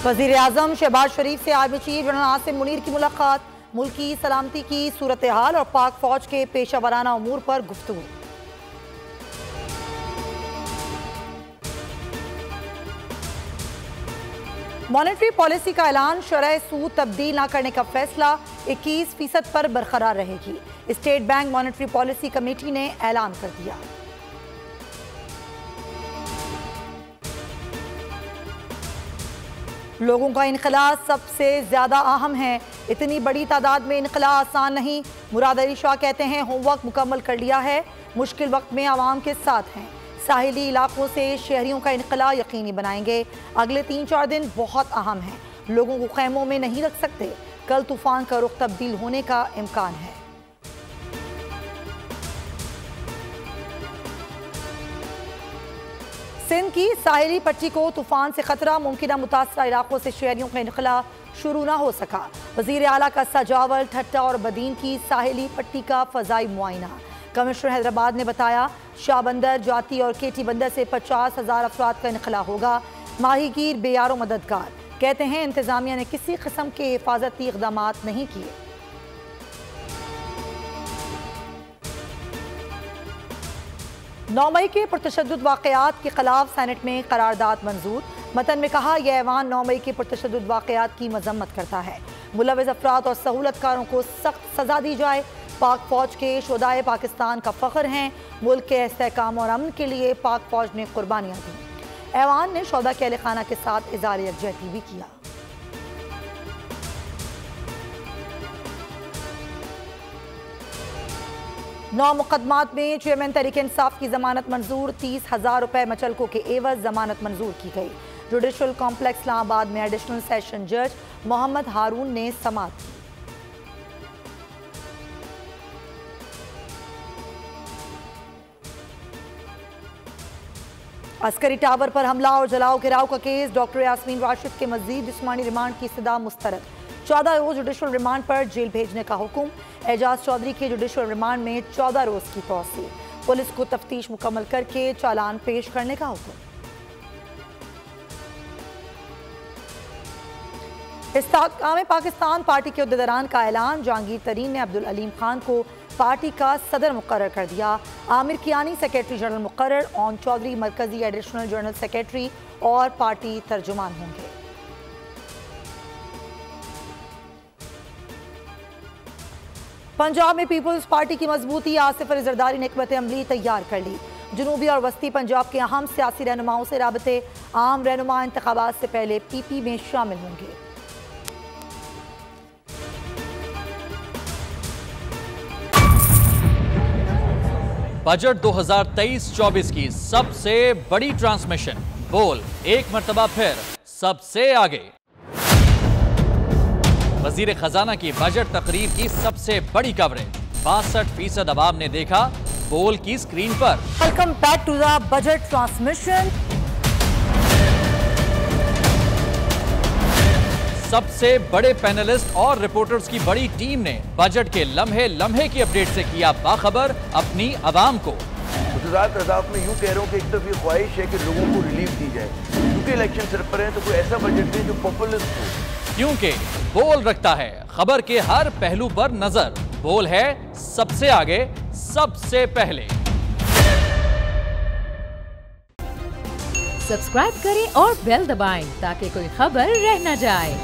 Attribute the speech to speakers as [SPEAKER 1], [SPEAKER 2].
[SPEAKER 1] वज़ीर आज़म शहबाज शरीफ से army chief general Asim Munir की मुलाकात, मुल्की सलामती की सूरत हाल और पाक फौज के पेशा वराना उमूर पर गुफ्तगू। मॉनेटरी पॉलिसी का ऐलान, शरह सूद तब्दील न करने का फैसला 21% पर बरकरार रहेगी। State bank monetary policy committee ने ऐलान कर दिया। लोगों का इनखला सबसे ज्यादा अहम है, इतनी बड़ी तादाद में इनखला आसान नहीं। मुराद अली शाह कहते हैं होमवर्क मुकम्मल कर लिया है, मुश्किल वक्त में आवाम के साथ हैं। साहिली इलाकों से शहरियों का इनखला यकीनी बनाएंगे। अगले 3-4 दिन बहुत अहम हैं, लोगों को खैमों में नहीं रख सकते। कल तूफान का रुख तब्दील होने का इम्कान है। सिंध की साहिली पट्टी को तूफान से खतरा, मुमकिन मुतासरा इलाकों से शहरियों का इनखला शुरू ना हो सका। वजीर आला का सजावल, ठट्टा और बदीन की साहिली पट्टी का फजाई मुआयना। कमिश्नर हैदराबाद ने बताया शाहबंदर, जाती और केटी बंदर से 50,000 अफराद का इनखला होगा। माहीगीर बेयारो मददगार कहते हैं इंतजामिया ने किसी किस्म के हिफाजती इकदाम नहीं किए। नौ मई के पुरतशद्दुद वाक़यात के खिलाफ सेनेट में करारदाद मंजूर। मतन में कहा यह ऐवान 9 मई के पुरतशद्दुद वाक़यात की मजम्मत करता है। मुलविज़ अफराद और सहूलतकारों को सख्त सजा दी जाए। पाक फौज के शोदाए पाकिस्तान का फ़ख्र हैं, मुल्क के इस्तेहकाम और अमन के लिए पाक फौज ने कुर्बानियाँ दी। ऐवान ने शोदा के अहले खाना के साथ इज़हार यकजहती भी किया। नौ मुकदमात में चेयरमैन तहरीक इंसाफ की जमानत मंजूर। 30,000 रुपए मचलकों के एवज जमानत मंजूर की गई। जुडिशल कॉम्प्लेक्स इस्लामाबाद में एडिशनल सेशन जज मोहम्मद हारून ने समाअत की। अस्करी टावर पर हमला और जलाओ गिराव का केस, डॉक्टर यास्मीन राशिद के मजीद जिस्मानी रिमांड की इस्तदा मुस्तरद। 14 रोज जुडिशल रिमांड पर जेल भेजने का हुक्म। एजाज चौधरी के जुडिशल रिमांड में 14 रोज की तौसील। पुलिस को तफ्तीश मुकम्मल करके चालान पेश करने का हुक्म। इस्तेहकाम पाकिस्तान पार्टी के उहदेदारान का ऐलान, जहांगीर तरीन ने अब्दुल अलीम खान को पार्टी का सदर मुकर्रर कर दिया। आमिर कियानी सेक्रेटरी जनरल मुकर्रर, ओन चौधरी मरकजी एडिशनल जनरल सेक्रेटरी और पार्टी तर्जुमान होंगे। पंजाब में पीपल्स पार्टी की मजबूती, आसिफ अली जरदारी ने हिकमत अमली तैयार कर ली। जनूबी और वस्ती पंजाब के अहम सियासी रहनुमाओं से राबते, आम रहनुमा इंतखाबात से पहले पीपी में शामिल होंगे।
[SPEAKER 2] बजट 2023-24 की सबसे बड़ी ट्रांसमिशन, बोल एक मर्तबा फिर सबसे आगे। वजीर खजाना की बजट तकरीर की सबसे बड़ी कवरेज, 62% अवाम ने देखा बोल की स्क्रीन पर।
[SPEAKER 1] Welcome back to the budget transmission.
[SPEAKER 2] सबसे बड़े पैनलिस्ट और रिपोर्टर्स की बड़ी टीम ने बजट के लम्हे लम्हे की अपडेट से किया बाखबर अपनी आवाम को।
[SPEAKER 3] गुजरात में यूं कह रहा हूं कि एक तरफ ये ख्वाहिश है कि लोगों को रिलीफ दी जाए, क्योंकि इलेक्शन सर पर है, तो कोई ऐसा बजट दे जो पॉपुलिस्ट हो।
[SPEAKER 2] क्योंकि बोल रखता है खबर के हर पहलू पर नजर। बोल है सबसे आगे, सबसे पहले।
[SPEAKER 4] सब्सक्राइब करें और बेल दबाएं ताकि कोई खबर रह न जाए।